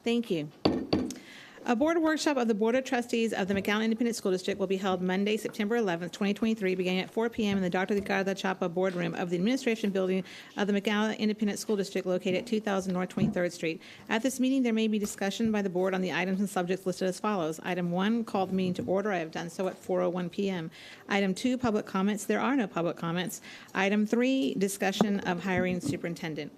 Thank you. A board workshop of the Board of Trustees of the McAllen Independent School District will be held Monday, September 11th, 2023, beginning at 4 p.m. in the Dr. Ricardo Chapa Boardroom of the Administration Building of the McAllen Independent School District located at 2000 North 23rd Street. At this meeting, there may be discussion by the board on the items and subjects listed as follows. Item 1, call the meeting to order. I have done so at 4:01 p.m. Item 2, public comments. There are no public comments. Item 3, discussion of hiring superintendent.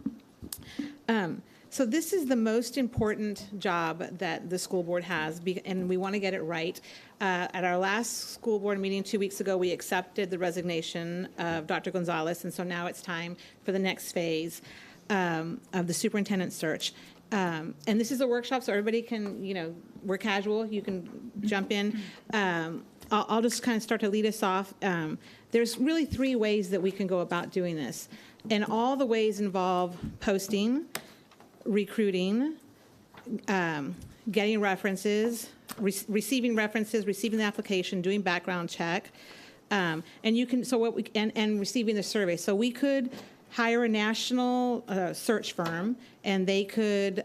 So this is the most important job that the school board has, and we want to get it right. At our last school board meeting 2 weeks ago, we accepted the resignation of Dr. Gonzalez, and so now it's time for the next phase of the superintendent search. And this is a workshop, so everybody can, we're casual. You can jump in. I'll just kind of start to lead us off. There's really 3 ways that we can go about doing this, and all the ways involve posting, recruiting, getting references, receiving references, receiving the application, doing background check, and you can. So what we and receiving the survey. So we could hire a national search firm, and they could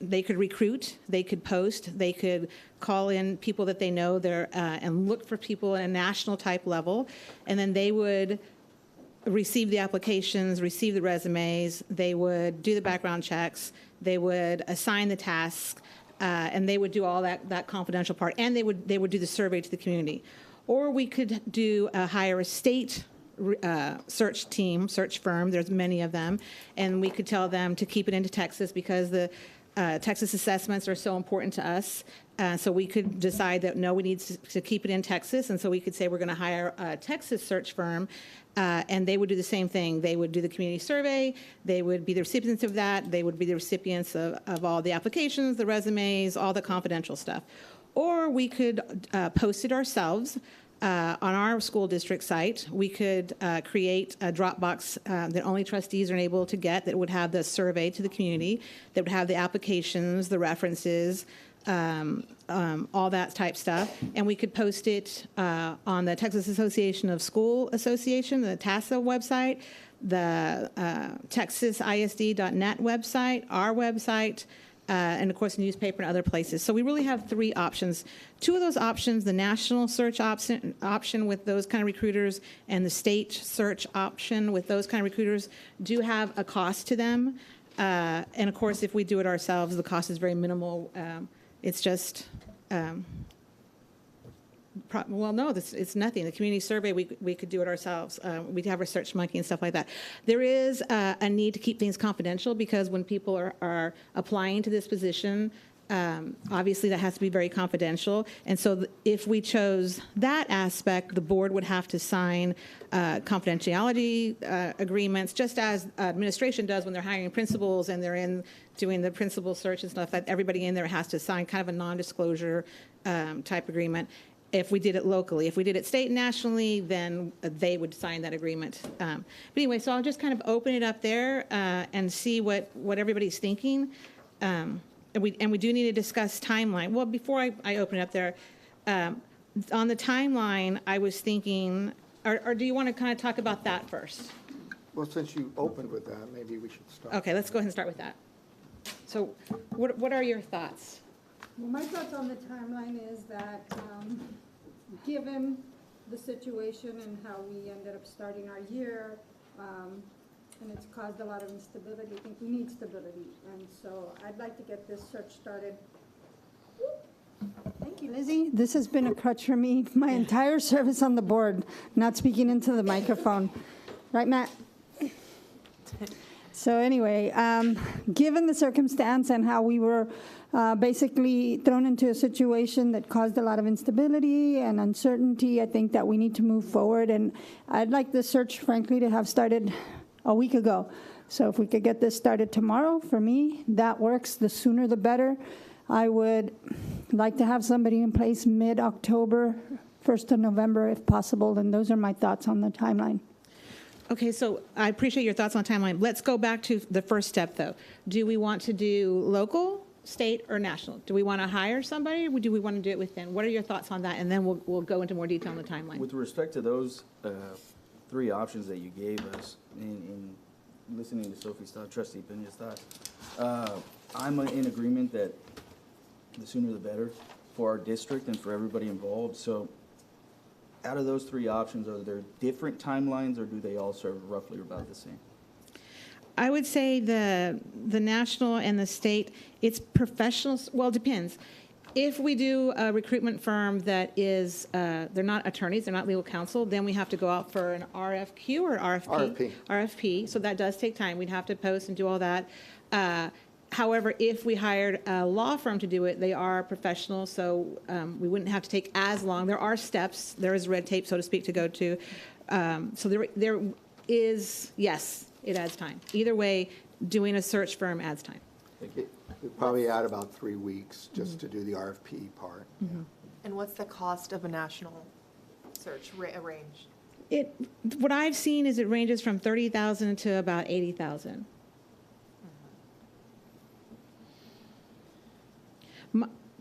recruit, they could post, they could call in people that they know there and look for people at a national type level, and then they would receive the applications, receive the resumes, they would do the background checks, they would assign the tasks, and they would do all that confidential part, and they would do the survey to the community. Or we could hire a state search team, search firm, there's many of them, and we could tell them to keep it into Texas because the Texas assessments are so important to us. So we could decide that, no, we need to keep it in Texas, and so we could say we're going to hire a Texas search firm, and they would do the same thing. They would do the community survey. They would be the recipients of that. They would be the recipients of all the applications, the resumes, all the confidential stuff. Or we could post it ourselves on our school district site. We could create a Dropbox that only trustees are able to get that would have the survey to the community, that would have the applications, the references, all that type stuff, and we could post it on the Texas Association of School Association, the TASA website, the texasisd.net website, our website, and of course newspaper and other places. So we really have 3 options. 2 of those options, the national search option with those kind of recruiters and the state search option with those kind of recruiters, do have a cost to them. And of course, if we do it ourselves, the cost is very minimal. It's just, it's nothing. The community survey, we could do it ourselves. We'd have Research Monkey and stuff like that. There is a need to keep things confidential because when people are applying to this position, obviously that has to be very confidential. And so if we chose that aspect, the board would have to sign confidentiality agreements, just as administration does when they're hiring principals and they're doing the principal search and stuff. That everybody in there has to sign kind of a non-disclosure type agreement. If we did it locally, if we did it state and nationally, then they would sign that agreement. But anyway, so I'll just kind of open it up there and see what everybody's thinking. And we do need to discuss timeline. Well, before I open it up there, on the timeline, I was thinking, or do you want to kind of talk about that first? Well, since you opened with that, maybe we should start. Okay, let's go ahead and start with that. So what are your thoughts? Well, my thoughts on the timeline is that given the situation and how we ended up starting our year, and it's caused a lot of instability, I think we need stability. And so I'd like to get this search started. Thank you, Lizzie. This has been a crutch for me my entire service on the board, not speaking into the microphone. Right, Matt? So anyway, given the circumstance and how we were basically thrown into a situation that caused a lot of instability and uncertainty, I think that we need to move forward. And I'd like the search, frankly, to have started a week ago. So if we could get this started tomorrow, for me, that works. The sooner the better. I would like to have somebody in place mid-October, 1st of November, if possible. And those are my thoughts on the timeline. Okay, so I appreciate your thoughts on timeline. Let's go back to the first step, though. Do we want to do local, state, or national? Do we want to hire somebody, or do we want to do it within? What are your thoughts on that? And then we'll go into more detail on the timeline. With respect to those 3 options that you gave us, in listening to Sophie's thought, Trustee Pena's thought, I'm in agreement that the sooner the better for our district and for everybody involved. So out of those three options, are there different timelines or do they all serve roughly about the same? I would say the national and the state, it's professionals, well, it depends. If we do a recruitment firm that is, they're not attorneys, they're not legal counsel, then we have to go out for an RFQ or RFP? RFP, so that does take time. We'd have to post and do all that. However, if we hired a law firm to do it, they are professionals, so we wouldn't have to take as long. There are steps, there is red tape, so to speak, to go to. So there is, yes, it adds time. Either way, doing a search firm adds time. It'd probably add about 3 weeks just to do the RFP part. And what's the cost of a national search range? What I've seen is it ranges from 30,000 to about 80,000.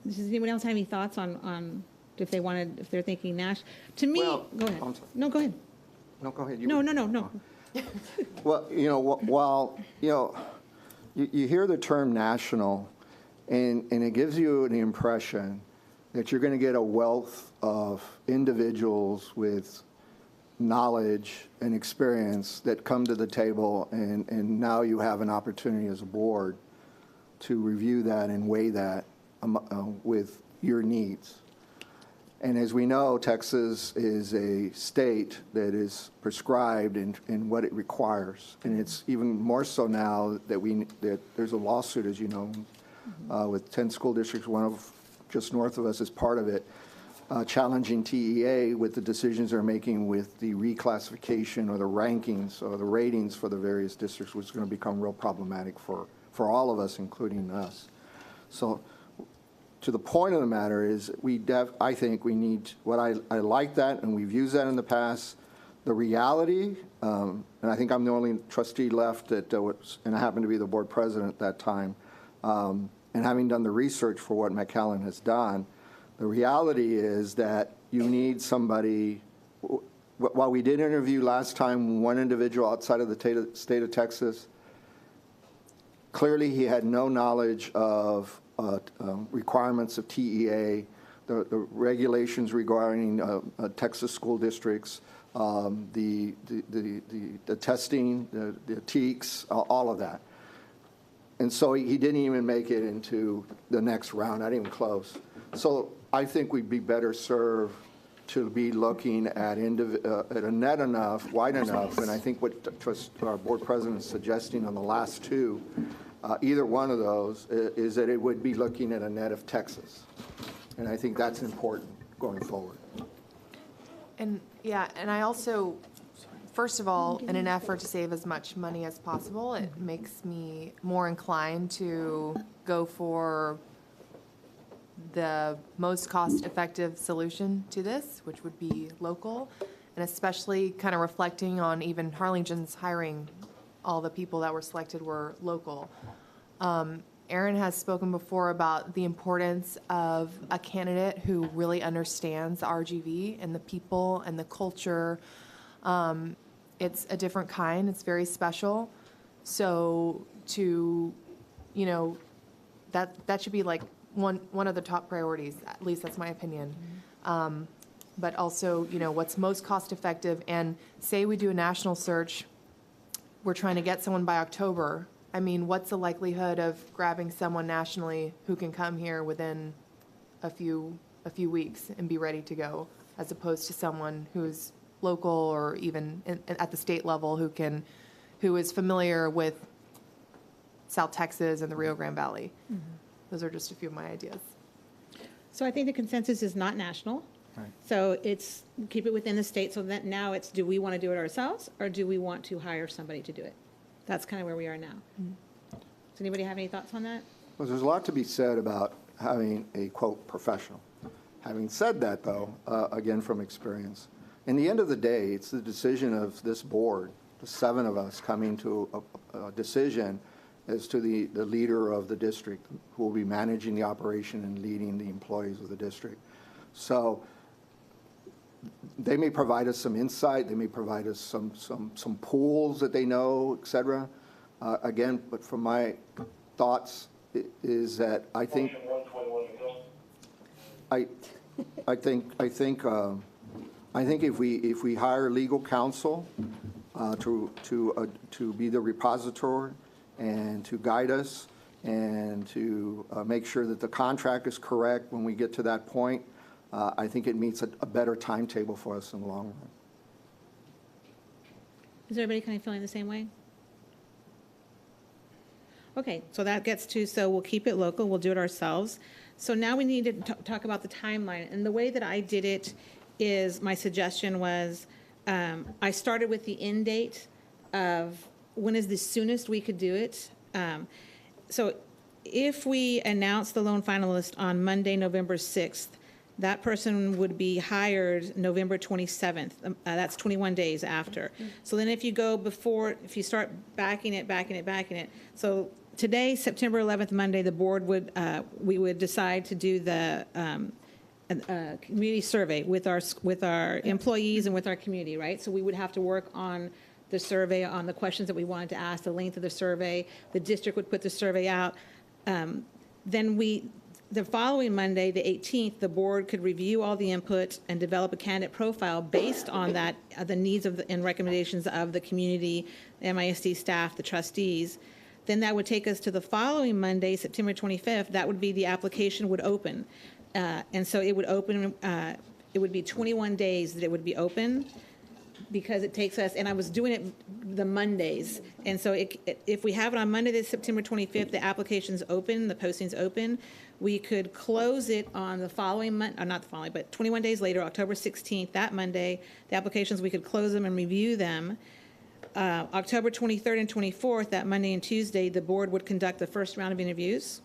Does anyone else have any thoughts on if they wanted, if they're thinking national? To me, Well, go ahead. I'm sorry. No, go ahead. No, go ahead. No. Well, while, you hear the term national, and it gives you the impression that you're going to get a wealth of individuals with knowledge and experience that come to the table, and now you have an opportunity as a board to review that and weigh that with your needs. And as we know, Texas is a state that is prescribed in what it requires. And it's even more so now that there's a lawsuit, as you know, with 10 school districts, one of just north of us is part of it, challenging TEA with the decisions they're making with the reclassification or the rankings or the ratings for the various districts, which is going to become real problematic for all of us, including us. So to the point of the matter is I think we need, I like that, and we've used that in the past. The reality, and I think I'm the only trustee left and I happen to be the board president at that time, and having done the research for what McAllen has done, the reality is that you need somebody. While we did interview last time one individual outside of the state of Texas, clearly he had no knowledge of requirements of TEA, the regulations regarding Texas school districts, the testing, the TEKS, all of that. And so he didn't even make it into the next round, not even close. So I think we'd be better served to be looking at a net enough, wide enough, and I think what our board president is suggesting on the last two, either one of those, is that it would be looking at a net of Texas. And I think that's important going forward. And yeah, and I also, first of all, in an effort to save as much money as possible, it makes me more inclined to go for the most cost-effective solution to this, which would be local, and especially kind of reflecting on even Harlingen hiring. All the people that were selected were local. Aaron has spoken before about the importance of a candidate who really understands RGV and the people and the culture. It's a different kind. It's very special. So that should be like one of the top priorities. At least that's my opinion. But also, what's most cost effective. And say we do a national search, we're trying to get someone by October. I mean, what's the likelihood of grabbing someone nationally who can come here within a few weeks and be ready to go, as opposed to someone who's local or even at the state level who is familiar with South Texas and the Rio Grande Valley. Mm-hmm. Those are just a few of my ideas. So I think the consensus is not national. Right. So it's keep it within the state, so that now it's, do we want to do it ourselves or do we want to hire somebody to do it? That's kind of where we are now. Mm-hmm. Does anybody have any thoughts on that? Well, there's a lot to be said about having a, quote, professional. Having said that, though, again, from experience, in the end of the day, it's the decision of this board, the 7 of us coming to a decision as to the leader of the district who will be managing the operation and leading the employees of the district. So they may provide us some insight, they may provide us some pools that they know, et cetera. Again, but from my thoughts, is that I think, Motion 121, McAllen. I think if we hire legal counsel to be the repository and to guide us and to make sure that the contract is correct when we get to that point, I think it meets a better timetable for us in the long run. Is everybody kind of feeling the same way? Okay, so that gets to, so we'll keep it local, we'll do it ourselves. So now we need to talk about the timeline. And the way that I did it is, my suggestion was, I started with the end date of when is the soonest we could do it. So if we announce the loan finalist on Monday, November 6th, that person would be hired November 27th. That's 21 days after. So then if you go before, if you start backing it. So today, September 11th, Monday, the board would, we would decide to do the community survey with our employees and with our community, right? So we would have to work on the survey, on the questions that we wanted to ask, the length of the survey. The district would put the survey out. Then the following Monday, the 18th, the board could review all the input and develop a candidate profile based on that, the needs of and recommendations of the community, the MISD staff, the trustees. Then that would take us to the following Monday, September 25th. That would be the application would open. And so it would open, it would be 21 days that it would be open, because it takes us, and I was doing it the Mondays. And so if we have it on Monday, this September 25th, the application's open, the posting's open, we could close it on the following month, or not the following, but 21 days later, October 16th, that Monday, the applications, we could close them and review them. October 23rd and 24th, that Monday and Tuesday, the board would conduct the first round of interviews.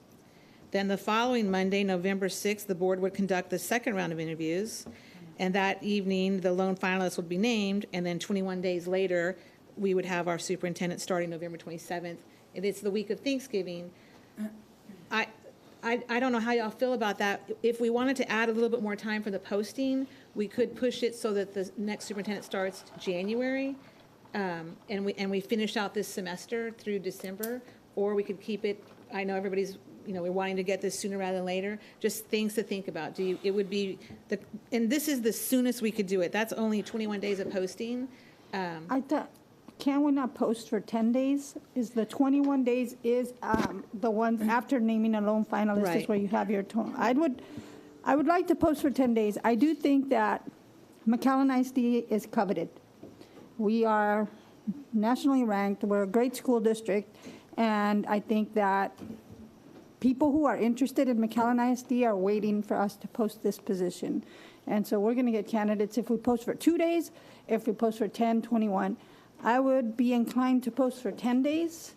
Then the following Monday, November 6th, the board would conduct the second round of interviews. And that evening, the loan finalists would be named, and then 21 days later, we would have our superintendent starting November 27th. And it's the week of Thanksgiving. I don't know how y'all feel about that. If we wanted to add a little bit more time for the posting, we could push it so that the next superintendent starts January, and we finish out this semester through December, or we could keep it, I know everybody's, we're wanting to get this sooner rather than later. Just things to think about. It would be, and this is the soonest we could do it. That's only 21 days of posting. I thought, can we not post for 10 days? Is the 21 days is the ones after naming a loan finalist Right. is where you have your tone. I would like to post for 10 days. I do think that McAllen ISD is coveted. We are nationally ranked. We're a great school district. And I think that people who are interested in McAllen ISD are waiting for us to post this position. And so we're going to get candidates if we post for 2 days, if we post for 10, 21. I would be inclined to post for 10 days.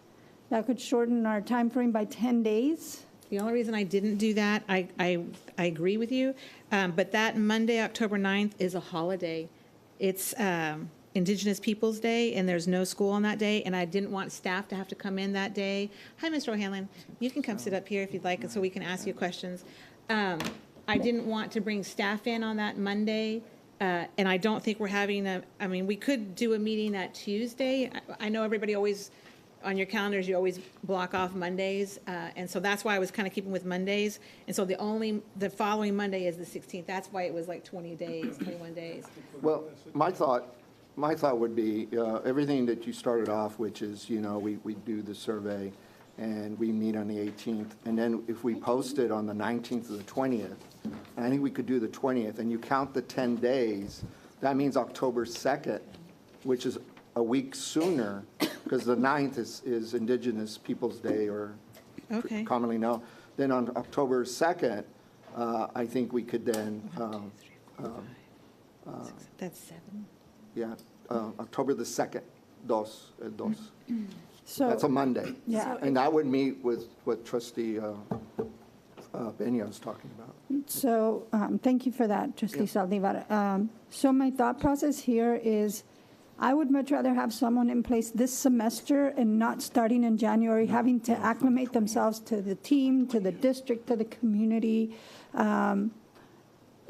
That could shorten our time frame by 10 days. The only reason I didn't do that, I agree with you, but that Monday, October 9th is a holiday. It's Indigenous Peoples Day, and there's no school on that day, and I didn't want staff to have to come in that day. Hi, Mr. O'Hanlon. You can come sit up here if you'd like, so we can ask you questions. I didn't want to bring staff in on that Monday, and I don't think we're having we could do a meeting that Tuesday. I know everybody always, on your calendars, you always block off Mondays, and so that's why I was kind of keeping with Mondays. And so the following Monday is the 16th. That's why it was like 20 days, 21 days. Well, my thought would be everything that you started off, which is, we do the survey and we meet on the 18th. And then if we post it on the 19th or the 20th, I think we could do the 20th, and you count the 10 days, that means October 2nd, which is a week sooner, because the 9th is Indigenous Peoples Day, or Okay. commonly known. Then on October 2nd, I think we could then, That's 7. yeah, October the 2nd, dos. So That's a Monday. Yeah. And that would meet with what Trustee Peña was talking about. So thank you for that, Trustee Saldivar. So my thought process here is I would much rather have someone in place this semester and not starting in January, having to acclimate themselves to the team, to the district, to the community,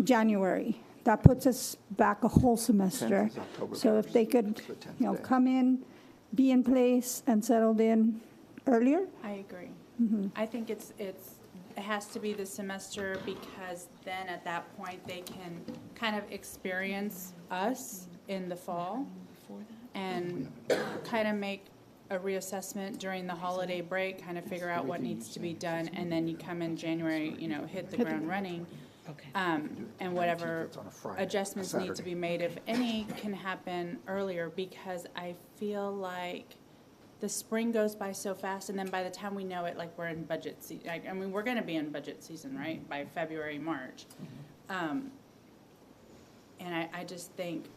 January. That puts us back a whole semester. 10th is October So if they could, It's the 10th day. come in, be in place and settled in earlier, I agree. I think it has to be the semester, because then at that point, they can kind of experience us in the fall and kind of make a reassessment during the holiday break, kind of figure out what needs to be done, and then you come in January, hit the ground running. Okay. And whatever It's on a Friday, adjustments a need to Saturday. be made, if any, can happen earlier, because I feel like the spring goes by so fast, and then by the time we know it, like, we're in budget season. I mean, we're gonna be in budget season, right, by February, March. And I just think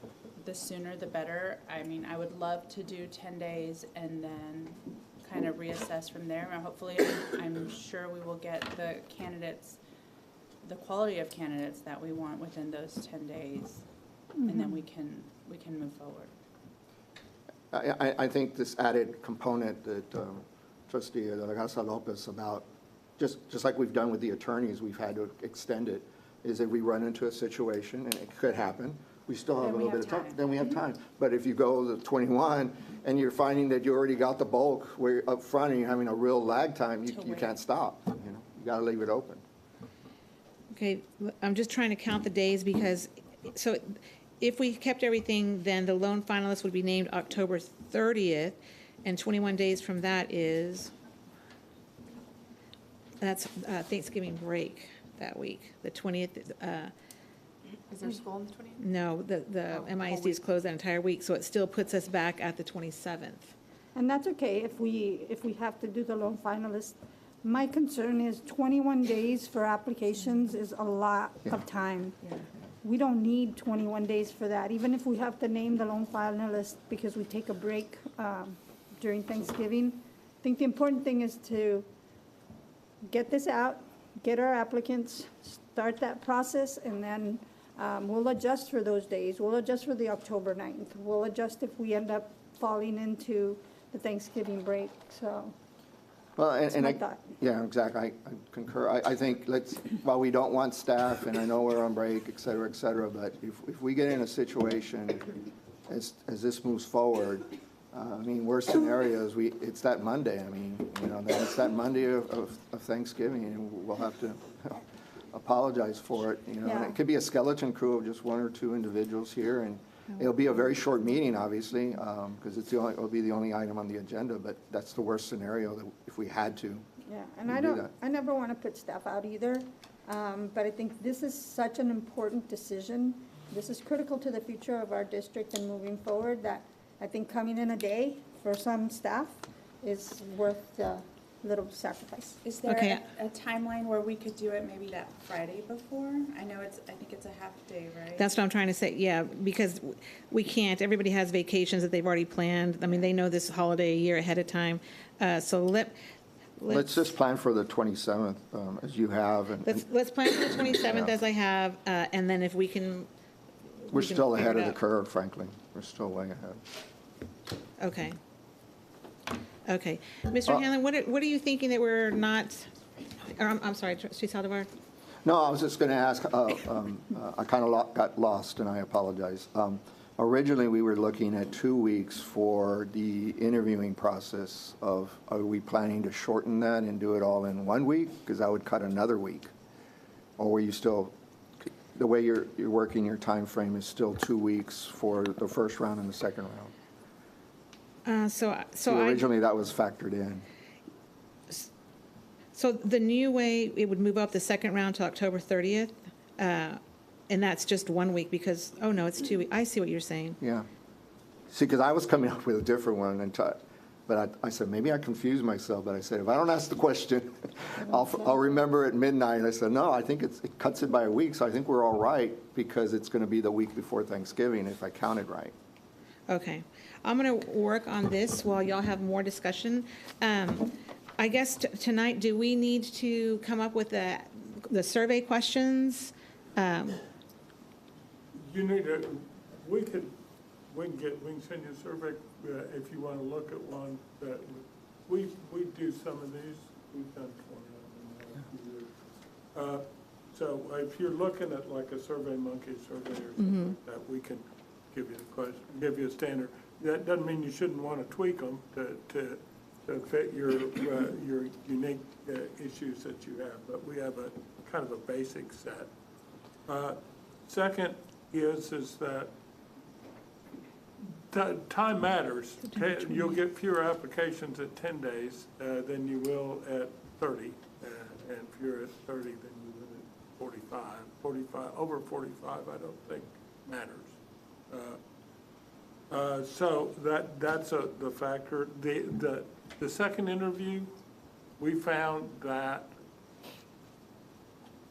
the sooner the better. I mean, I would love to do 10 days and then kind of reassess from there. And hopefully, I'm sure we will get the candidates, the quality of candidates that we want within those 10 days, and then we can move forward. I think this added component that Trustee Garza Lopez about, just like we've done with the attorneys, we've had to extend it, is if we run into a situation, and it could happen, we still have a Then we little bit have of time. time. Then we have time. But if you go to 21 and you're finding that you already got the bulk where up front and you're having a real lag time, you wait. can't stop, You got to leave it open. Okay, I'm just trying to count the days because, so if we kept everything, then the lone finalist would be named October 30th, and 21 days from that that's Thanksgiving break that week, the 20th. Is there school on the 20th? No, the MISD is closed that entire week, so it still puts us back at the 27th. And that's okay if we have to do the lone finalist. My concern is 21 days for applications is a lot of time. We don't need 21 days for that, even if we have to name the lone finalist because we take a break during Thanksgiving. I think the important thing is to get this out, get our applicants, start that process, and then we'll adjust for those days. We'll adjust for the October 9th. We'll adjust if we end up falling into the Thanksgiving break, so. Well, and my I, thought. yeah, exactly, I concur. I think while we don't want staff, and I know we're on break, et cetera, but if we get in a situation as this moves forward, I mean, worst scenarios, it's that Monday, I mean, it's that Monday of Thanksgiving, and we'll have to apologize for it, and Yeah. it could be a skeleton crew of just one or two individuals here, and it'll be a very short meeting, obviously, because it'll be the only item on the agenda, but that's the worst scenario that if we had to. Yeah, and We do that. I never want to put staff out either, but I think this is such an important decision. This is critical to the future of our district and moving forward, that I think coming in a day for some staff is worth the little sacrifice. Is there Okay. a timeline where we could do it maybe that Friday before? I think it's a half day, right? That's what I'm trying to say, yeah, because we can't, everybody has vacations that they've already planned. I mean, they know this holiday a year ahead of time. So Let's just plan for the 27th, as you have, and let's plan for the 27th Yeah. as I have, and then if we can. we're we can still figure ahead it of the out. curve, frankly. We're still way ahead. Okay. Okay. Mr. Hanlon, what are you thinking that we're not, or I'm sorry, Trustee Saldivar? No, I was just going to ask, I kind of got lost, and I apologize. Originally, we were looking at 2 weeks for the interviewing process are we planning to shorten that and do it all in 1 week? Because that would cut another week. Or were you still, the way you're working your time frame is still 2 weeks for the first round and the second round? Originally, that was factored in. So the new way, it would move up the second round to October 30th, and that's just 1 week because, oh no, it's 2 weeks. I see what you're saying. Yeah. See, because I was coming up with a different one, but I said, maybe I confused myself, but I said, if I don't ask the question, I'll remember at midnight. I said, no, I think it cuts it by a week, so I think we're all right because it's going to be the week before Thanksgiving, if I counted right. Okay. I'm going to work on this while y'all have more discussion. I guess tonight, do we need to come up with the survey questions? You need we can send you a survey if you want to look at one that, we do some of these, we've done 20 of them now. So if you're looking at like a Survey Monkey survey or something like that, we can give you the question, give you a standard. That doesn't mean you shouldn't want to tweak them to to fit your unique issues that you have, but we have a kind of a basic set. Second is that time matters. You'll get fewer applications at 10 days than you will at 30. And if you're at 30, then you will at 45. 45, over 45, I don't think matters. So that's the factor. The second interview, we found that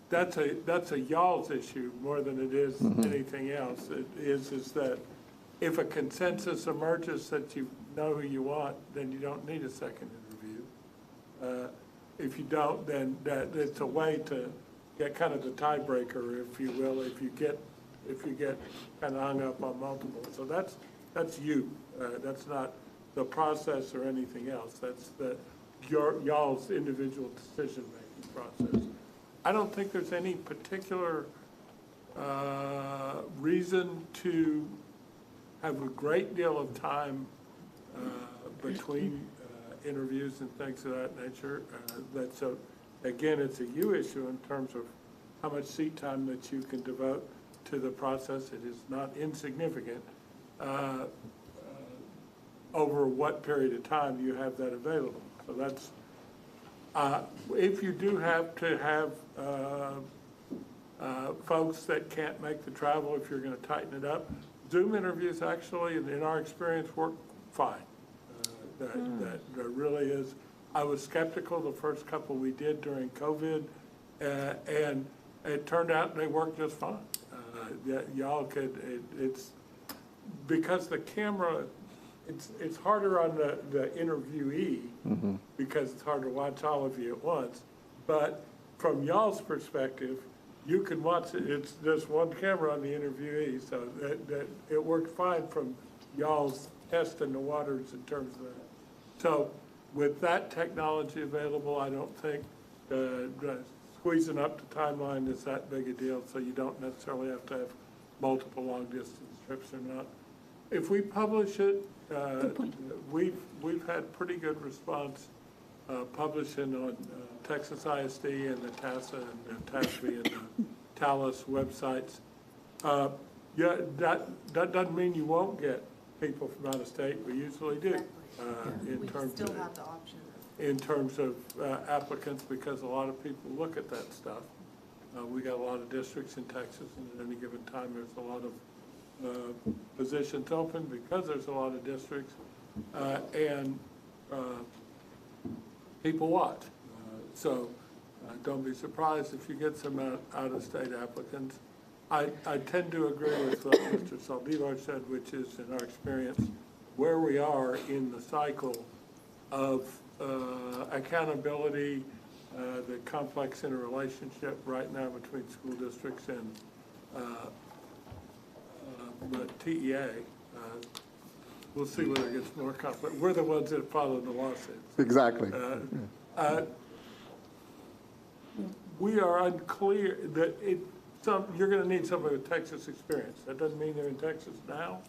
that's a y'all's issue more than it is anything else. It is that if a consensus emerges that you know who you want, then you don't need a second interview. If you don't, then it's a way to get kind of the tiebreaker, if you will, if you get kind of hung up on multiple. So that's you. That's not the process or anything else. That's y'all's individual decision-making process. I don't think there's any particular reason to have a great deal of time between interviews and things of that nature. So again, it's a you issue in terms of how much seat time that you can devote to the process. It is not insignificant over what period of time you have that available. So that's, if you do have to have folks that can't make the travel, if you're going to tighten it up, Zoom interviews actually, in our experience, work fine. That really is. I was skeptical the first couple we did during COVID, and it turned out they worked just fine. Y'all could, it's because the camera, it's harder on the interviewee because it's hard to watch all of you at once. But from y'all's perspective, you can watch it. It's just one camera on the interviewee, so that it worked fine from y'all's testing the waters in terms of that. So with that technology available, I don't think squeezing up the timeline is that big a deal, so you don't necessarily have to have multiple long-distance trips or not. If we publish it, we've had pretty good response publishing on Texas ISD and the TASA and the TASB and the TALIS websites. Yeah, that doesn't mean you won't get people from out of state. We usually do. We still have the option. In terms of applicants, because a lot of people look at that stuff. We got a lot of districts in Texas, and at any given time, there's a lot of positions open because there's a lot of districts, and people watch. So don't be surprised if you get some out-of-state applicants. I tend to agree with what Mr. Saldivar said, which is, in our experience, where we are in the cycle of accountability, the complex interrelationship right now between school districts and the TEA. We'll see whether it gets more complex. We're the ones that follow the lawsuits. Exactly. We are unclear that you're going to need somebody with Texas experience. That doesn't mean they're in Texas now,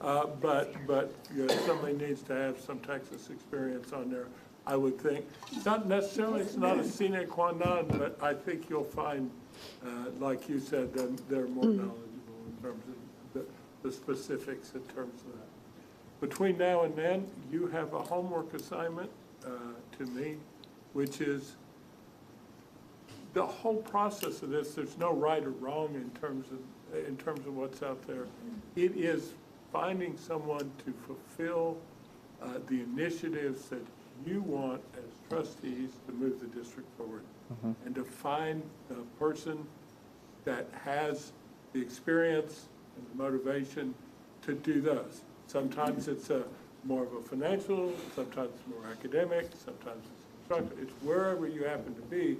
but somebody needs to have some Texas experience on there. I would think, not necessarily, it's not a sine qua non, but I think you'll find, like you said, that they're more knowledgeable in terms of the specifics in terms of that. Between now and then, you have a homework assignment to me, which is the whole process of this. There's no right or wrong in terms of what's out there. It is finding someone to fulfill the initiatives that you want as trustees to move the district forward, and to find a person that has the experience and the motivation to do those. Sometimes it's more of a financial, sometimes it's more academic, sometimes it's constructive. It's wherever you happen to be,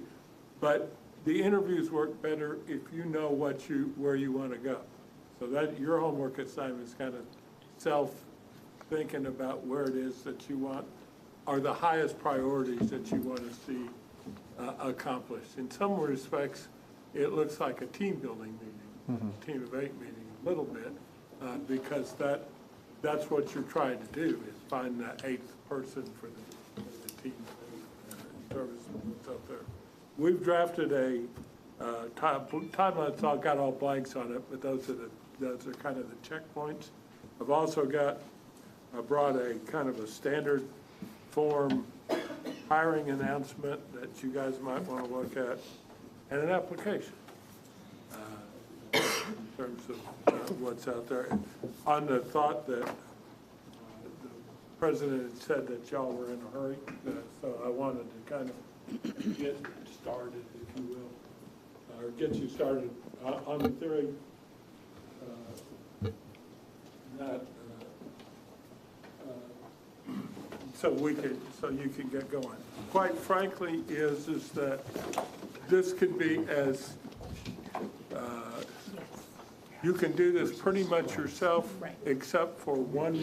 but the interviews work better if you know where you want to go. So that your homework assignment is kind of self-thinking about where it is that you want, are the highest priorities that you want to see accomplished. In some respects, it looks like a team building meeting, team of 8 meeting a little bit, because that's what you're trying to do, is find that 8th person for service that's up there. We've drafted a timeline, so I've got all blanks on it, but those are kind of the checkpoints. I've also I brought a kind of a standard form hiring announcement that you guys might want to look at, and an application in terms of what's out there. On the thought that the president had said that y'all were in a hurry, so I wanted to kind of get started, if you will, or get you started on the theory that so you can get going. Quite frankly, is that this could be as you can do this pretty much yourself, except for one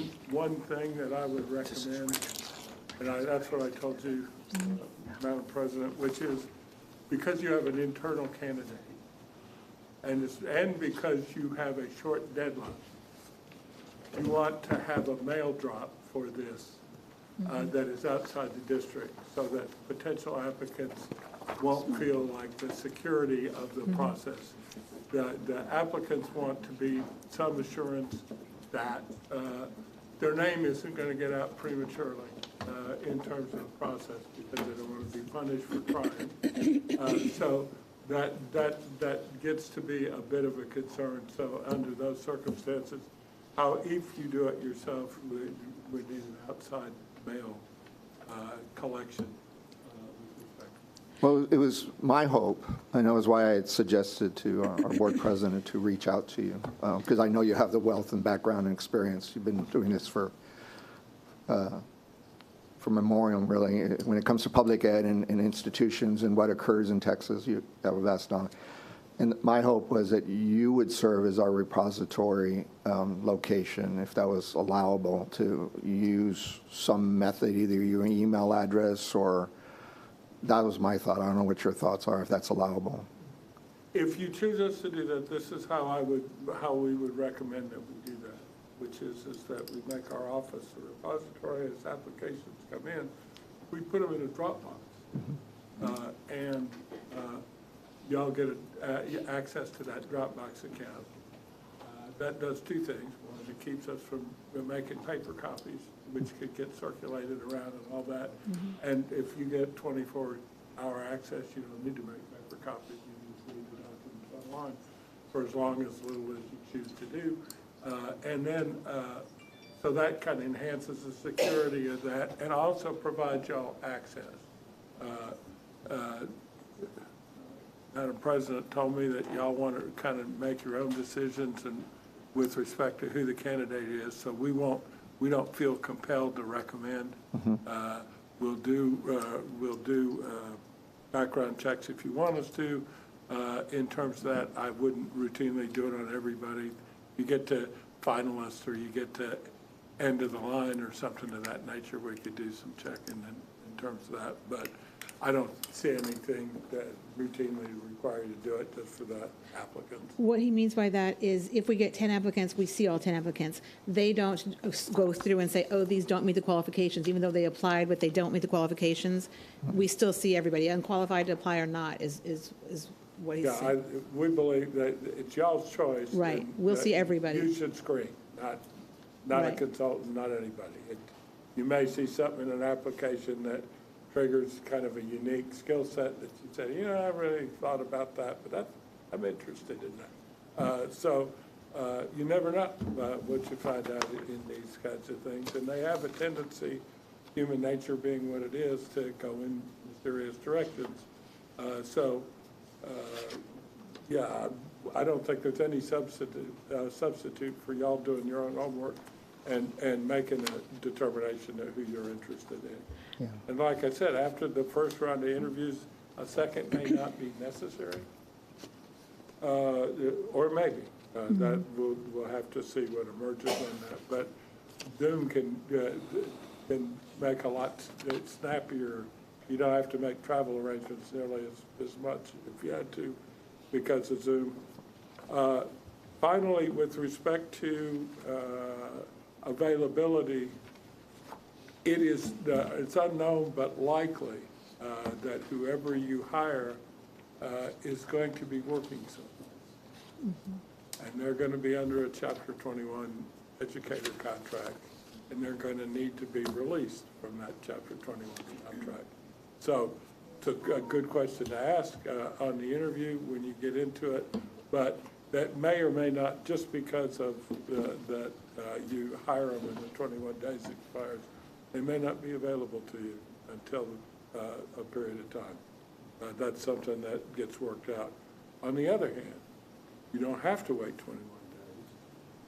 thing that I would recommend, and that's what I told you, Madam President, which is because you have an internal candidate, and because you have a short deadline, you want to have a mail drop for this that is outside the district, so that potential applicants won't feel like the security of the process. The applicants want to be some assurance that their name isn't going to get out prematurely in terms of the process, because they don't want to be punished for trying. So that gets to be a bit of a concern. So under those circumstances, if you do it yourself, we need an outside mail collection. Well, it was my hope, and that was why I had suggested to our board president to reach out to you, because I know you have the wealth and background and experience. You've been doing this for memoriam, really. When it comes to public ed and institutions and what occurs in Texas, you have a vast knowledge. And my hope was that you would serve as our repository location, if that was allowable, to use some method, either your email address or, that was my thought. I don't know what your thoughts are, if that's allowable. If you choose us to do that, this is how we would recommend that we do that, which is that we make our office a repository. As applications come in, we put them in a Dropbox, and y'all get access to that Dropbox account. That does two things. One, it keeps us from making paper copies, which could get circulated around and all that. And if you get 24-hour access, you don't need to make paper copies. You just read the documents online for as long as little as you choose to do. And then, so that kind of enhances the security of that, and also provides y'all access. Madam President told me that y'all want to kind of make your own decisions and with respect to who the candidate is, so we don't feel compelled to recommend. We'll do background checks if you want us to. In terms of that, I wouldn't routinely do it on everybody. You get to finalists or you get to end of the line or something of that nature, we could do some checking in terms of that. But I don't see anything that routinely require you to do it just for that applicant. What he means by that is if we get 10 applicants, we see all 10 applicants. They don't go through and say, oh, these don't meet the qualifications, even though they applied, but they don't meet the qualifications. We still see everybody, unqualified to apply or not, is what he's saying. We believe that it's y'all's choice. Right. We'll see everybody. You should screen, not a consultant, not anybody. You may see something in an application that triggers kind of a unique skill set that you say, I really thought about that, but I'm interested in that. So you never know what you find out in these kinds of things. And they have a tendency, human nature being what it is, to go in mysterious directions. I don't think there's any substitute for y'all doing your own homework and making a determination of who you're interested in. Yeah. And like I said, after the first round of interviews, a second may not be necessary, or maybe. That we'll have to see what emerges on that. But Zoom can make a lot snappier. You don't have to make travel arrangements nearly as much if you had to because of Zoom. Finally, with respect to availability, it's unknown but likely that whoever you hire is going to be working soon. And they're going to be under a Chapter 21 educator contract, and they're going to need to be released from that Chapter 21 contract. So it's a good question to ask on the interview when you get into it, but that may or may not, just because of that you hire them and the 21 days expires, they may not be available to you until a period of time. That's something that gets worked out. On the other hand, you don't have to wait 21 days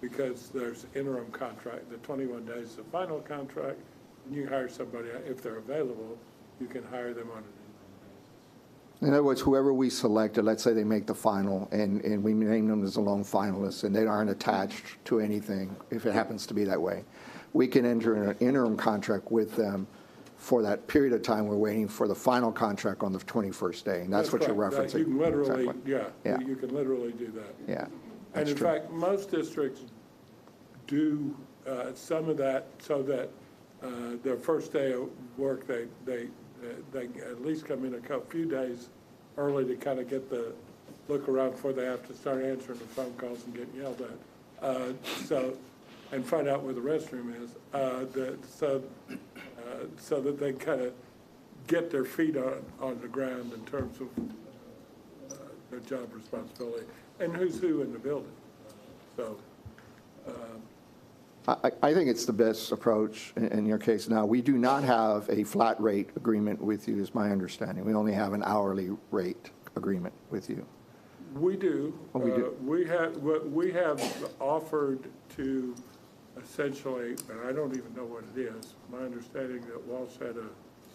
because there's interim contract. The 21 days is the final contract, and you hire somebody, if they're available, you can hire them on an interim basis. In other words, whoever we selected, let's say they make the final, and we name them as a lone finalist, and they aren't attached to anything, if it happens to be that way, we can enter an interim contract with them for that period of time. We're waiting for the final contract on the 21st day, and that's what you're correct. referencing. You can literally, Exactly. yeah, you can literally do that. Yeah, And that's in true. fact, most districts do some of that so that their first day of work, they at least come in a few days early to kind of get the look around before they have to start answering the phone calls and getting yelled at. And find out where the restroom is, so that they kind of get their feet on the ground in terms of their job responsibility and who's who in the building. So, I think it's the best approach in your case. Now, we do not have a flat rate agreement with you, is my understanding. We only have an hourly rate agreement with you. we do. Oh, we do. We have offered to essentially, and I don't even know what it is, my understanding that Walsh had a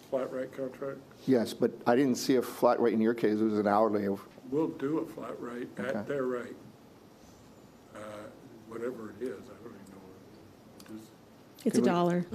flat rate contract. Yes, but I didn't see a flat rate in your case. It was an hourly. We'll do a flat rate Okay. at their rate. Whatever it is, I don't even know what it is. It's $1.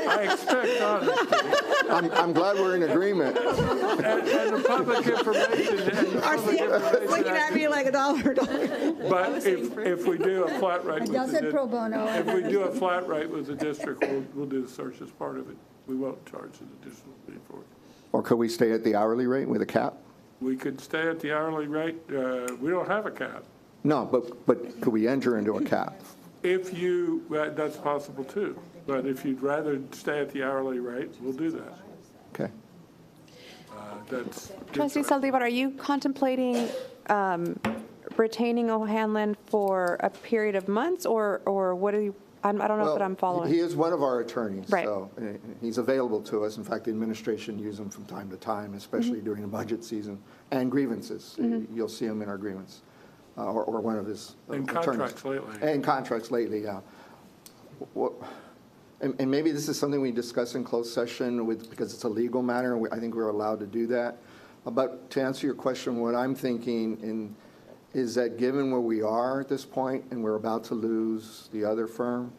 I expect honesty. I'm glad we're in agreement. And the public information. And the public information Looking at me like $1. But if we do a flat rate with Ya said the, pro bono. if we do a flat rate with the district, we'll do the search as part of it. We won't charge an additional fee for it. Or could we stay at the hourly rate with a cap? We could stay at the hourly rate. We don't have a cap. No, but could we enter into a cap? If you, that's possible too. But if you'd rather stay at the hourly rate, we'll do that. Okay. That's Trustee Saldivar, are you contemplating retaining O'Hanlon for a period of months, or what are you, I don't know that I'm He following. is one of our attorneys. Right. So he's available to us. In fact, the administration uses him from time to time, especially during the budget season, and grievances. You'll see him in our grievance, or one of his And attorneys. contracts lately. And contracts lately, yeah. And maybe this is something we discuss in closed session because it's a legal matter, and I think we're allowed to do that. But to answer your question, what I'm thinking is that given where we are at this point, and we're about to lose the other firm,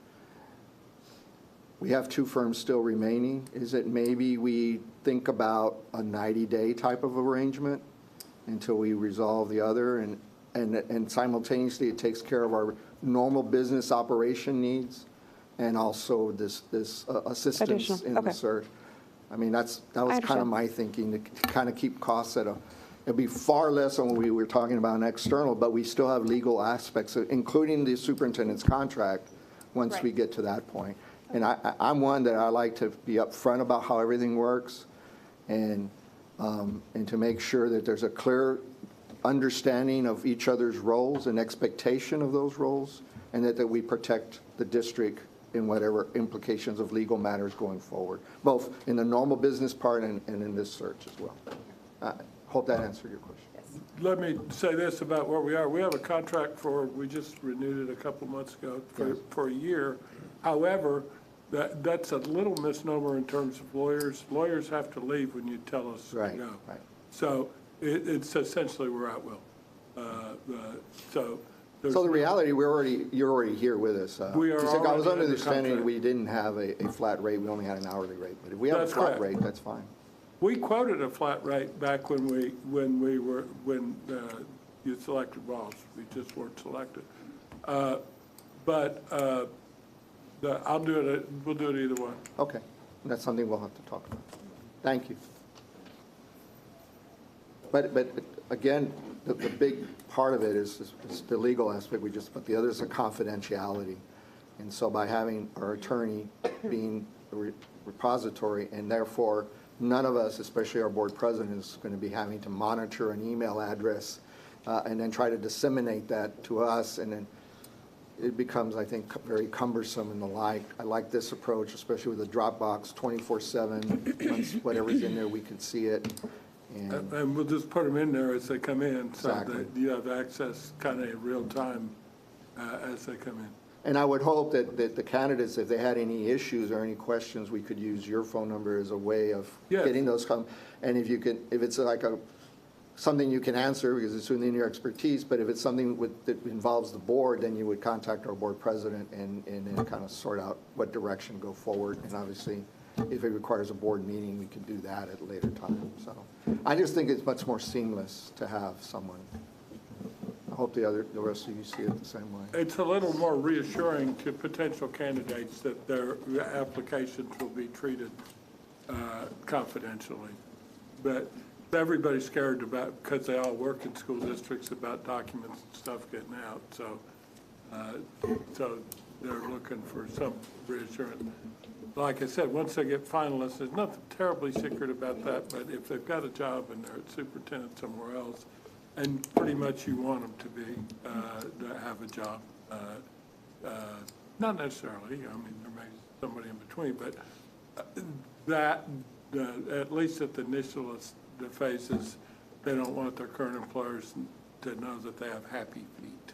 we have two firms still remaining, is that maybe we think about a 90-day type of arrangement until we resolve the other, and simultaneously it takes care of our normal business operation needs and also this assistance Additional, in the okay. search. I mean, that was kind understand. of my thinking, to kind of keep costs at it'd be far less than what we were talking about in external, but we still have legal aspects, including the superintendent's contract, once we get to that point. And I'm one that I like to be upfront about how everything works, and to make sure that there's a clear understanding of each other's roles and expectation of those roles, and that we protect the district in whatever implications of legal matters going forward, both in the normal business part and in this search as well. Hope that answered your question. Let me say this about where we are. We have a contract we just renewed it a couple months ago for a year. However, that's a little misnomer in terms of lawyers. Lawyers have to leave when you tell us to Right, go. right. So it's essentially we're at will. So there's So the reality, you're already here with us. We are Just like I was already under the under understanding contract. we didn't have a flat rate, we only had an hourly rate. But if we have a That's flat correct. rate, that's fine. We quoted a flat rate back when you selected Walsh. We just weren't selected. But I'll do it, we'll do it either way. Okay, that's something we'll have to talk about. Thank you. But again, the big part of it is the legal aspect but the other is the confidentiality. And so by having our attorney being the repository, and therefore none of us, especially our board president, is going to be having to monitor an email address and then try to disseminate that to us, and then it becomes, I think, very cumbersome and the like. I like this approach, especially with the Dropbox 24/7. Once whatever's in there, we can see it. And we'll just put them in there as they come in, so Exactly. that you have access kind of in real time as they come in. And I would hope that the candidates, if they had any issues or any questions, we could use your phone number as a way of Yes. getting those and if it's like something you can answer because it's within your expertise, but if it's something that involves the board, then you would contact our board president and then kind of sort out what direction go forward. And obviously, if it requires a board meeting, we can do that at a later time. So I just think it's much more seamless to have someone. I hope the rest of you see it the same way. It's a little more reassuring to potential candidates that their applications will be treated confidentially. But everybody's scared about, because they all work in school districts, about documents and stuff getting out. So they're looking for some reassurance. Like I said, once they get finalists, there's nothing terribly secret about that, but if they've got a job and they're a superintendent somewhere else, and pretty much you want them to be, to have a job, not necessarily, I mean, there may be somebody in between, but at least at the initial phases, they don't want their current employers to know that they have happy feet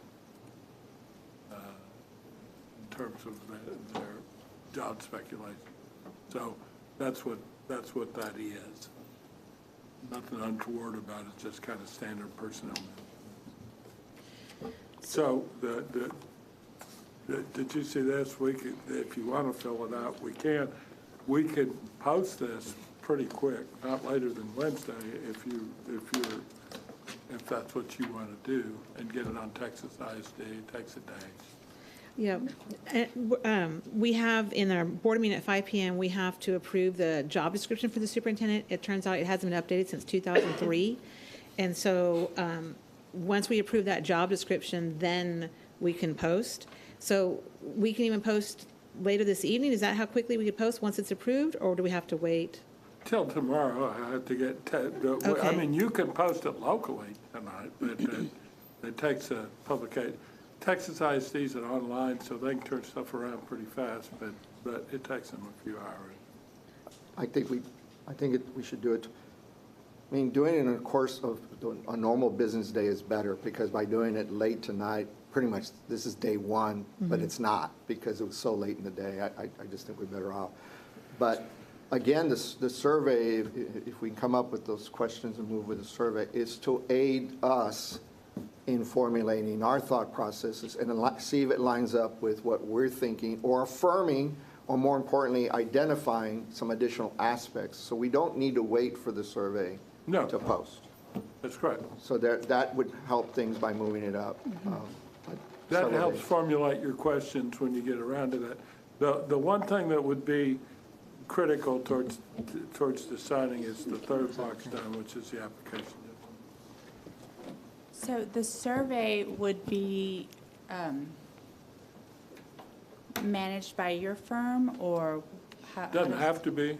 in terms of their job speculation. So that's what that is. Nothing untoward about it, just kind of standard personnel. So did you see this? We could, if you want to fill it out, we can. We could post this pretty quick, not later than Wednesday, if that's what you want to do, and get it on Texas ISD, takes a day. Yeah, we have in our board meeting at 5 p.m., we have to approve the job description for the superintendent. It turns out it hasn't been updated since 2003. And so once we approve that job description, then we can post. So we can even post later this evening. Is that how quickly we could post once it's approved, or do we have to wait? Till tomorrow, I have to get, Okay. I mean, you can post it locally tonight, but it takes a publication. Texas ISD is online, so they can turn stuff around pretty fast, but it takes them a few hours. I think we should do it. I mean, doing it in the course of a normal business day is better, because by doing it late tonight, pretty much this is day one, but it's not, because it was so late in the day. I just think we're better off. But again, the survey, if we can come up with those questions and move with the survey, is to aid us in formulating our thought processes and see if it lines up with what we're thinking, or affirming, or more importantly, identifying some additional aspects. So we don't need to wait for the survey to post. That's correct. So that would help things by moving it up. That helps formulate your questions when you get around to that. The one thing that would be critical towards deciding is the third box down, which is the application. So the survey would be managed by your firm, or how? Doesn't have to be.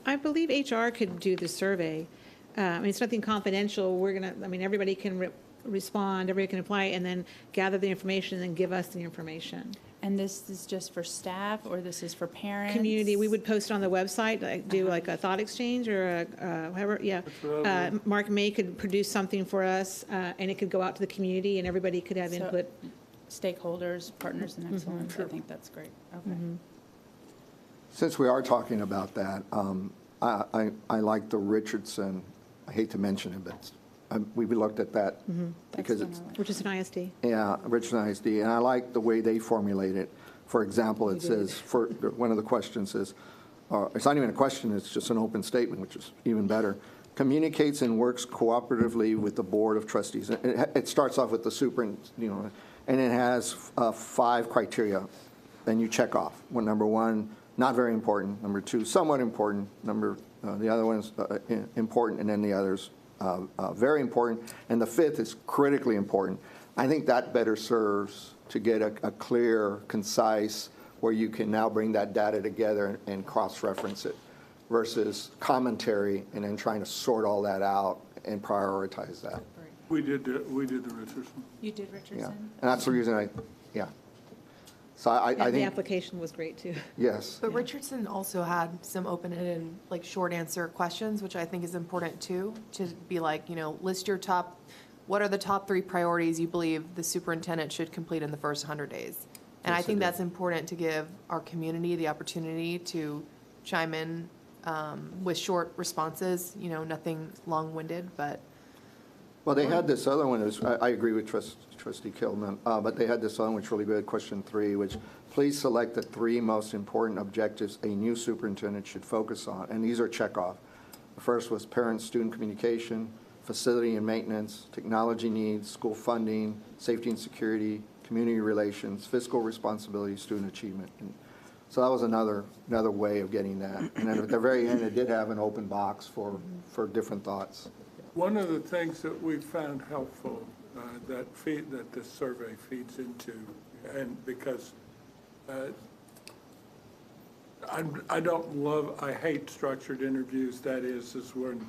I believe HR could do the survey. I mean, it's nothing confidential. Everybody can respond, everybody can apply, and then gather the information and give us the information. And this is just for staff, or this is for parents? Community, we would post it on the website, do like a thought exchange or whatever, yeah. Mark May could produce something for us, and it could go out to the community, and everybody could have So, input. Stakeholders, partners in excellence, I think that's great. Okay. Since we are talking about that, I like the Richardson, I hate to mention it, but we looked at that because it's, Which is an ISD. yeah, Richardson ISD, and I like the way they formulate it. For example, it says, for one of the questions is, it's not even a question, it's just an open statement, which is even better. Communicates and works cooperatively with the Board of Trustees. It starts off with the and it has 5 criteria. and you check off. Well, number one, not very important. Number two, somewhat important. The other one is important, and then the others very important. And the fifth is critically important. I think that better serves to get a clear, concise, where you can now bring that data together and cross-reference it versus commentary and then trying to sort all that out and prioritize that. We did the Richardson. You did Yeah, Richardson? and that's the reason yeah. So I And the think, application was great, too. yes. But Richardson also had some open-ended and like short answer questions, which I think is important too, to be like, list your what are the top 3 priorities you believe the superintendent should complete in the first 100 days? And I Yes, think it did. that's important to give our community the opportunity to chime in with short responses, nothing long-winded, but. Well, they had this other one, I agree with Trustee Kilman, but they had this other one, which is really good, question 3, which, please select the 3 most important objectives a new superintendent should focus on. And these are check-off. The first was parent-student communication, facility and maintenance, technology needs, school funding, safety and security, community relations, fiscal responsibility, student achievement. And so that was another way of getting that. And then at the very end, it did have an open box for different thoughts. One of the things that we found helpful that this survey feeds into, and because I hate structured interviews. That is when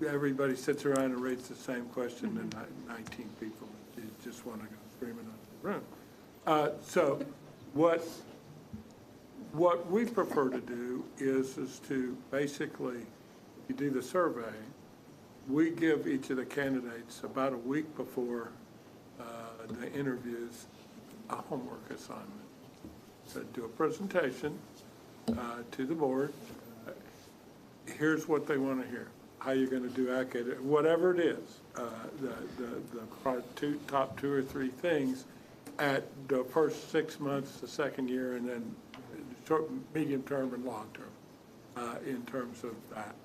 everybody sits around and rates the same question and 19 people you just want to go screaming out the room. So what we prefer to do is to basically, you do the survey, we give each of the candidates about a week before the interviews a homework assignment. So do a presentation to the board. Here's what they want to hear. How you're going to do academic, whatever it is, the top 2 or 3 things at the first 6 months, the second year, and then short, medium term, and long term in terms of that.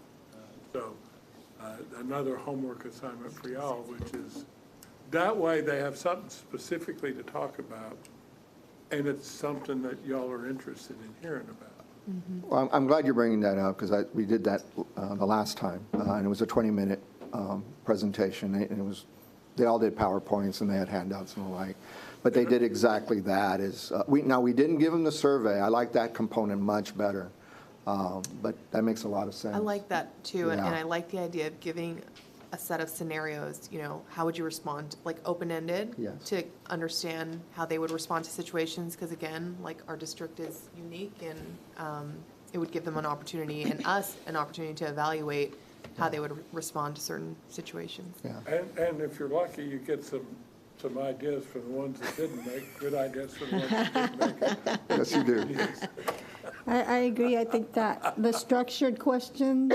So another homework assignment for y'all, which is that way they have something specifically to talk about, and it's something that y'all are interested in hearing about. Well, I'm glad you're bringing that up, because we did that the last time, and it was a 20-minute presentation, and they all did PowerPoints, and they had handouts and the like, but they did exactly that. Now, we didn't give them the survey. I like that component much better, but that makes a lot of sense. I like that too, and Yeah. I like the idea of giving a set of scenarios, how would you respond, like open-ended? Yes. To understand how they would respond to situations, because again, like our district is unique, and it would give them an opportunity, and us an opportunity to evaluate how they would respond to certain situations. Yeah. And if you're lucky, you get some ideas from the ones that didn't make, good ideas from the ones that didn't make it. Yes, you do. I agree. I think that the structured questions,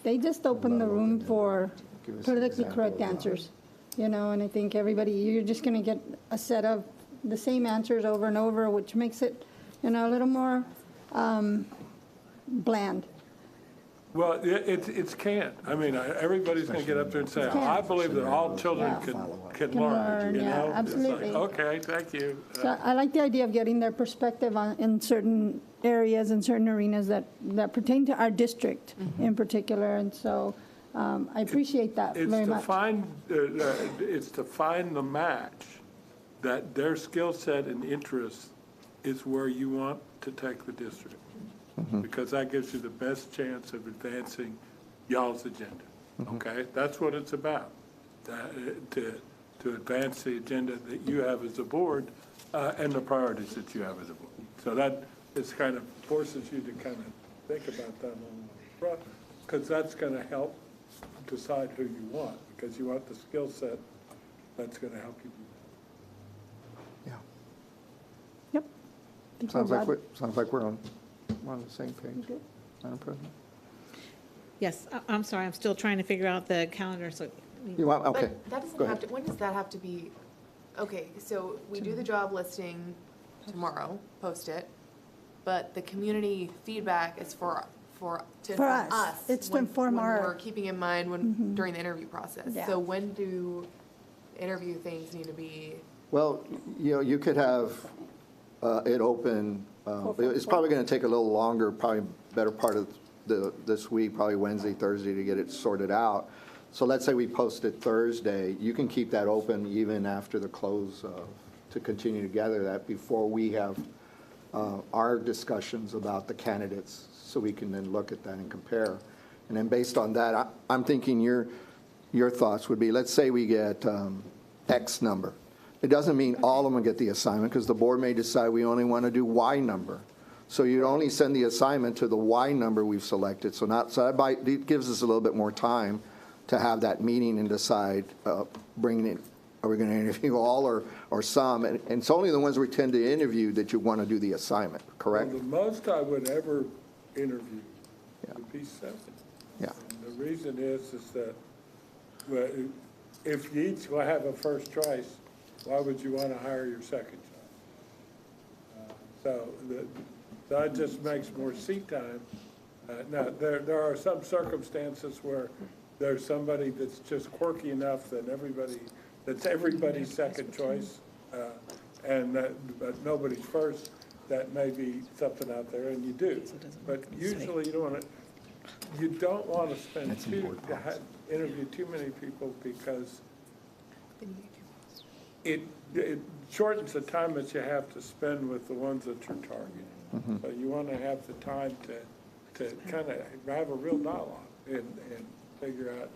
they just open the room for politically correct answers, and I think you're just going to get a set of the same answers over and over, which makes it, a little more bland. Well, it's can't. I mean, everybody's going to get up there and say, I believe that all children can learn, yeah, It's absolutely. like, okay, thank you. So I like the idea of getting their perspective in certain areas and certain arenas that pertain to our district in particular, and so I appreciate that very much. It's to find the match that their skill set and interest is where you want to take the district. Because that gives you the best chance of advancing y'all's agenda, okay? That's what it's about, to advance the agenda that you have as a board and the priorities that you have as a board. So that is kind of forces you to kind of think about that a little bit, because that's going to help decide who you want, because you want the skill set that's going to help you do that. Yeah. Yep. I think Sounds like we're on the same page, Good. Madam President. Yes, I'm sorry, I'm still trying to figure out the calendar, so. You want, okay. But that doesn't Go have ahead. to, when does that have to be, okay, so we do the job listing tomorrow, post it, but the community feedback is to For inform us. us. It's to when- inform when our- we're keeping in mind during the interview process. Yeah. So when do interview things need to be? Well, you could have it open. It's probably going to take a little longer, probably better part of this week, probably Wednesday, Thursday, to get it sorted out. So let's say we post it Thursday, you can keep that open even after the close to continue to gather that before we have our discussions about the candidates, so we can then look at that and compare. And then based on that, I'm thinking your thoughts would be, let's say we get X number. It doesn't mean all of them get the assignment, because the board may decide we only want to do Y number. So you'd only send the assignment to the Y number we've selected. So it gives us a little bit more time to have that meeting and decide, bringing it, are we going to interview all or some? And it's only the ones we tend to interview that you want to do the assignment, correct? Well, the most I would ever interview would be 7. Yeah. And the reason is that, well, if you each will have a first choice, why would you want to hire your second choice? So that just makes more seat time. Now, there are some circumstances where there's somebody that's just quirky enough that that's everybody's second choice, but nobody's first. That may be something out there, and you do. But usually you don't want to interview too many people, because it shortens the time that you have to spend with the ones that you're targeting. So you want to have the time to kind of have a real dialogue and figure out.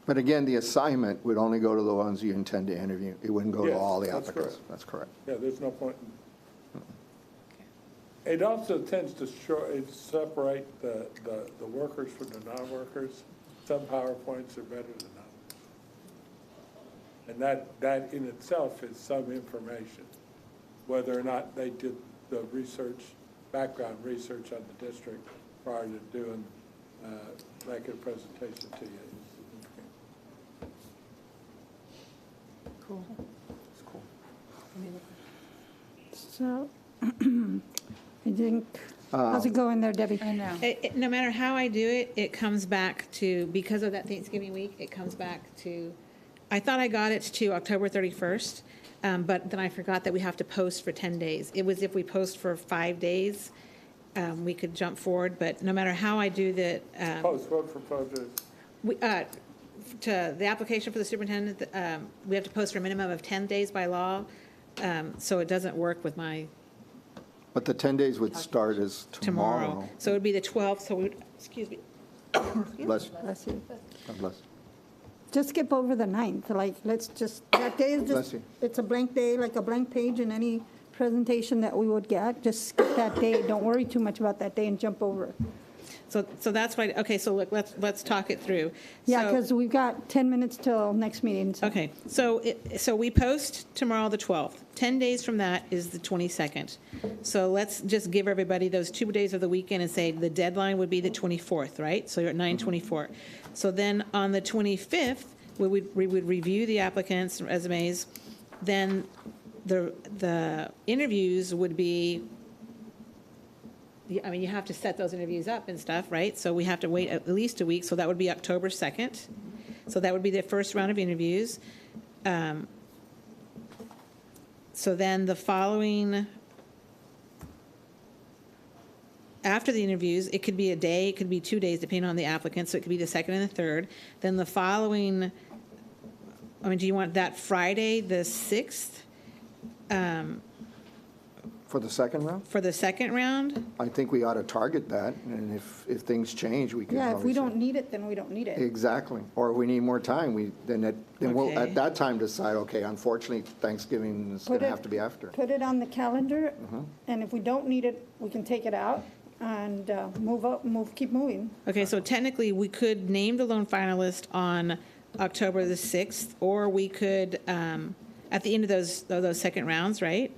But again, the assignment would only go to the ones you intend to interview. It wouldn't go to Yes, all the that's applicants. correct. That's correct. Yeah, there's no point in. It also tends to separate the workers from the non-workers. Some PowerPoints are better than others. And that in itself is some information, whether or not they did the background research on the district prior to doing, making a presentation to you. Cool. So, I think, how's it going there, Debbie? I know. No matter how I do it, it comes back to, because of that Thanksgiving week, it comes back to, I thought I got it to October 31st, but then I forgot that we have to post for 10 days. It was if we post for 5 days, we could jump forward, but no matter how I do that. Post what for projects? To the application for the superintendent, we have to post for a minimum of 10 days by law, so it doesn't work with my But the 10 days would start as tomorrow. So it would be the 12th, so we, excuse me. Bless you. Bless you. God bless. Just skip over the 9th, like, let's just, that day is Bless just, you. it's a blank day, like a blank page in any presentation that we would get. Just skip that day, don't worry too much about that day and jump over it. So that's why, okay, so look, let's talk it through. Yeah, So- because we've got 10 minutes till next meeting. So. Okay, so we post tomorrow, the 12th. 10 days from that is the 22nd. So let's just give everybody those 2 days of the weekend and say the deadline would be the 24th, right? So you're at 9/24. So then on the 25th, we would review the applicants' resumes. Then the interviews would be, I mean, you have to set those interviews up and stuff, right? So we have to wait at least a week, so that would be October 2nd. So that would be the first round of interviews. So then the following, after the interviews, it could be a day, it could be 2 days, depending on the applicant, so it could be the 2nd and the 3rd. Then the following, I mean, do you want that Friday, the 6th, For the second round? for the second round? I think we ought to target that, and if things change, we can Yeah, if we always- don't need it, then we don't need it. Exactly. Or if we need more time, then we'll, Okay. at that time, decide, okay, unfortunately, Thanksgiving is going Put to it- have to be after. Put it on the calendar, and if we don't need it, we can take it out and keep moving. Okay, so technically, we could name the lone finalist on October the 6th, or we could, at the end of those second rounds, right?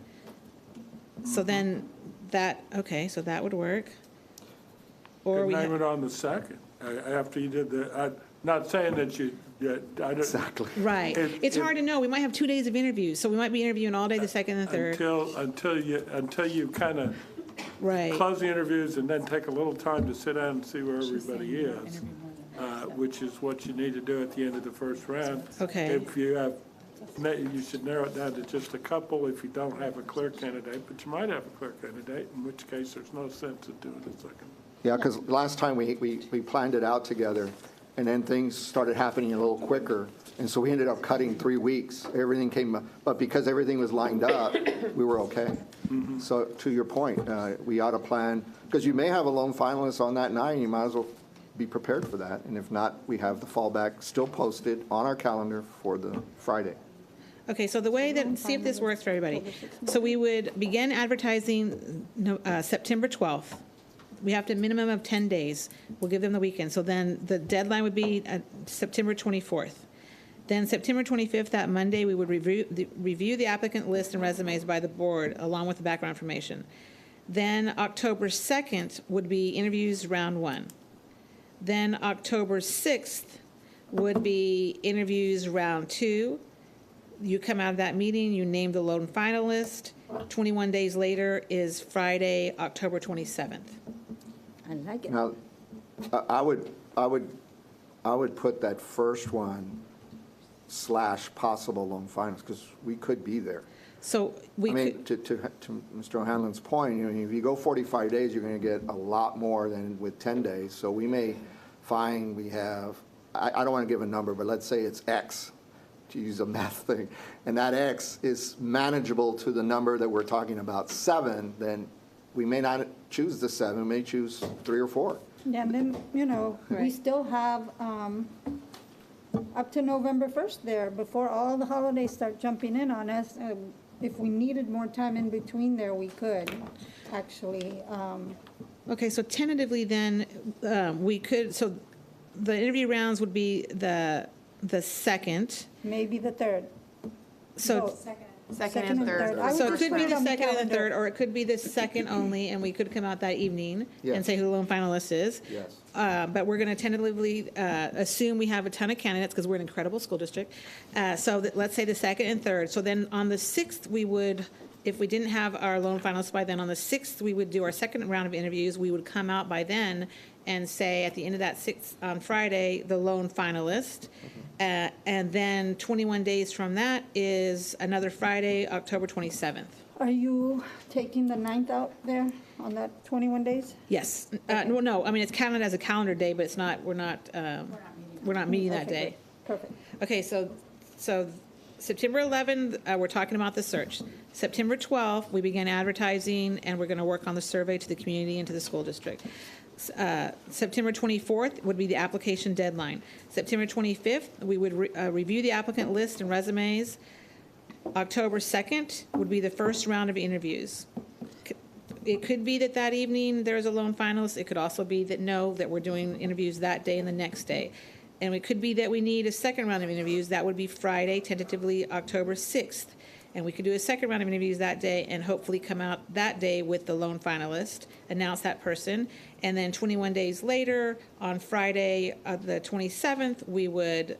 So then okay, so that would work. Or Could we, name it on the 2nd, after you did not saying that I don't. Exactly. right. It's hard to know. We might have 2 days of interviews, so we might be interviewing all day the 2nd and the 3rd. Until you kind of Right. close the interviews and then take a little time to sit down and see where everybody is, which is what you need to do at the end of the first round. Okay. If you have you should narrow it down to just a couple if you don't have a clear candidate, but you might have a clear candidate, in which case there's no sense of doing a second. Yeah, because last time we planned it out together, and then things started happening a little quicker, and so we ended up cutting 3 weeks. Everything came, but because everything was lined up, we were okay. So to your point, we ought to plan, because you may have a lone finalist on that night, and you might as well be prepared for that. And if not, we have the fallback still posted on our calendar for the Friday. Okay, so the way that, see if this works for everybody. So we would begin advertising September 12th. We have to minimum of 10 days. We'll give them the weekend. So then the deadline would be September 24th. Then September 25th, that Monday, we would review the applicant list and resumes by the board along with the background information. Then October 2nd would be interviews round 1. Then October 6th would be interviews round 2. You come out of that meeting, you name the lone finalist. 21 days later is Friday, October 27th. I like it. Now, I would put that first one / possible lone finalist, because we could be there. So we I mean, could, to Mr. O'Hanlon's point, you know, if you go 45 days, you're going to get a lot more than with 10 days. So we may find we have, I don't want to give a number, but let's say it's X, to use a math thing, and that X is manageable to the number that we're talking about, 7, then we may not choose the 7, we may choose 3 or 4. Yeah, and then, you know, we Right. still have up to November 1st there, before all the holidays start jumping in on us. If we needed more time in between there, we could, actually. okay, so tentatively then, we could, so the interview rounds would be the 2nd. Maybe the 3rd. So No, Second and third. I would So it just could put be it the on the second and the calendar. third, or it could be the second only, and we could come out that evening and Yes. say who the lone finalist is. Yes. But we're going to tentatively assume we have a ton of candidates because we're an incredible school district. So let's say the second and third. So then on the 6th, we would, if we didn't have our lone finalists by then, on the 6th, we would do our second round of interviews. We would come out by then and say at the end of that 6th, on Friday, the lone finalist. And then 21 days from that is another Friday, October 27th. Are you taking the 9th out there on that 21 days? Yes. No, I mean, it's counted as a calendar day, but it's not, we're not meeting that Okay, day. good. Perfect. Okay, so September 11th, we're talking about the search. September 12th, we begin advertising, and we're going to work on the survey to the community and to the school district. September 24th would be the application deadline. September 25th, we would review the applicant list and resumes. October 2nd would be the first round of interviews. It could be that that evening there's a lone finalist. It could also be that no, that we're doing interviews that day and the next day. And it could be that we need a second round of interviews. That would be Friday, tentatively October 6th. And we could do a second round of interviews that day and hopefully come out that day with the lone finalist, announce that person. And then 21 days later, on Friday, the 27th, we would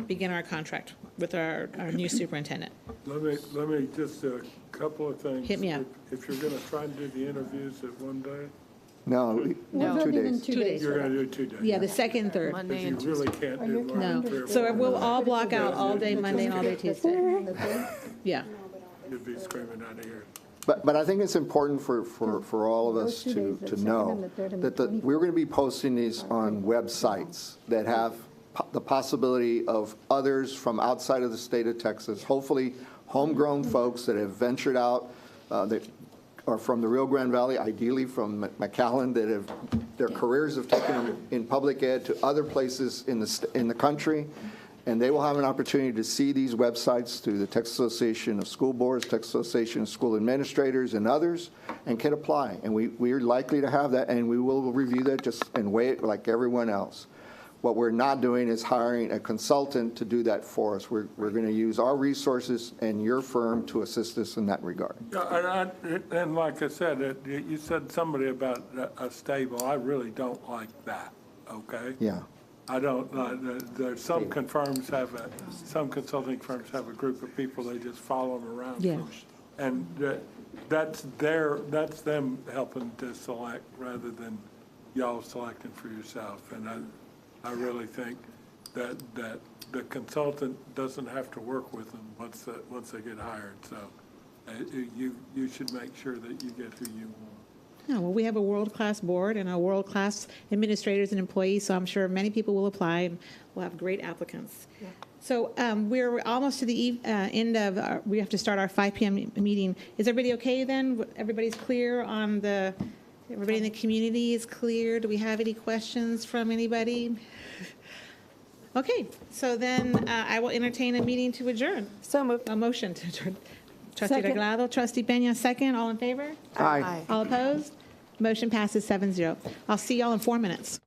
begin our contract with our new superintendent. Let me just, a couple of things. Hit me up. If you're going to try and do the interviews at one day, No, We're 2 building in days. 2 days. you're for going that. to do 2 days. Yeah, the second and third. Monday But you and really Tuesday. can't Are do your more than No. 3 or 4. So we'll all block out all day Monday and all day Tuesday. The third? Yeah. You'd be screaming out of here. But I think it's important for all of us Those 2 days, the to second know and the third and that the we're going to be posting these on websites that have the possibility of others from outside of the state of Texas, hopefully homegrown folks that have ventured out, that are from the Rio Grande Valley, ideally from McAllen, that have, their careers have taken them in public ed to other places in the country. And they will have an opportunity to see these websites through the Texas Association of School Boards, Texas Association of School Administrators, and others, and can apply. And we're likely to have that, and we will review that just and weigh it like everyone else. What we're not doing is hiring a consultant to do that for us. We're going to use our resources and your firm to assist us in that regard. Yeah, and like I said, you said somebody about a stable. I really don't like that, okay? Yeah. I don't, there's some consulting firms have a group of people, they just follow them around. Yeah. And that's them helping to select rather than y'all selecting for yourself. And I really think that the consultant doesn't have to work with them once they get hired. So you should make sure that you get who you want. Yeah, well, we have a world-class board and a world-class administrators and employees, so I'm sure many people will apply, and we'll have great applicants. So we're almost to the end of, we have to start our 5 p.m. meeting. Is everybody okay then? Everybody's clear on everybody in the community is clear? Do we have any questions from anybody? Okay, so then I will entertain a meeting to adjourn. So moved. A motion to adjourn. Trustee Second. Regalado, Trustee Peña, second. All in favor? Aye. All opposed? Motion passes 7-0. I'll see y'all in 4 minutes.